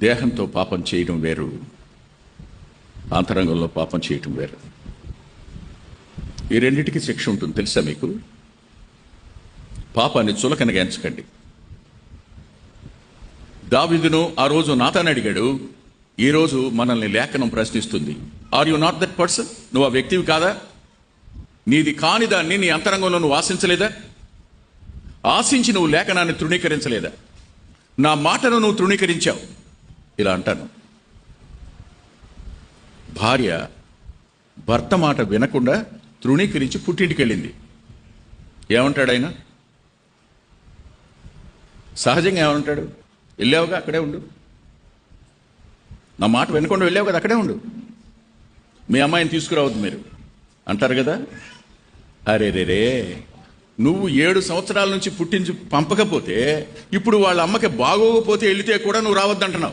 దేహంతో పాపం చేయడం వేరు, అంతరంగంలో పాపం చేయటం వేరు. ఈ రెండింటికి శిక్ష ఉంటుంది తెలుసా మీకు? పాపాన్ని చులకనగా ఎంచకండి. దావీదును ఆ రోజు నాతాను అడిగాడు, ఈ రోజు మనల్ని లేఖనం ప్రశ్నిస్తుంది. Are you not that person? నువ్వు ఆ వ్యక్తివి కాదా? నీది కాని దాన్ని నీ అంతరంగంలో నువ్వు ఆశించలేదా? ఆశించి నువ్వు లేఖనాన్ని తృణీకరించలేదా? నా మాటను నువ్వు తృణీకరించావు. ఇలా అంటాను, భార్య భర్త మాట వినకుండా తృణీకరించి పుట్టింటికి వెళ్ళింది. ఏమంటాడు ఆయన? సహజంగా ఏమంటాడు? వెళ్ళావుగా, అక్కడే ఉండు. నా మాట వినకుండా వెళ్ళావు కదా, అక్కడే ఉండు. మీ అమ్మాయిని తీసుకురావద్దు మీరు అంటారు కదా. అరే రే, నువ్వు 7 సంవత్సరాల నుంచి పుట్టించి పంపకపోతే ఇప్పుడు వాళ్ళ అమ్మకి బాగోకపోతే వెళితే కూడా నువ్వు రావద్దంటున్నావు.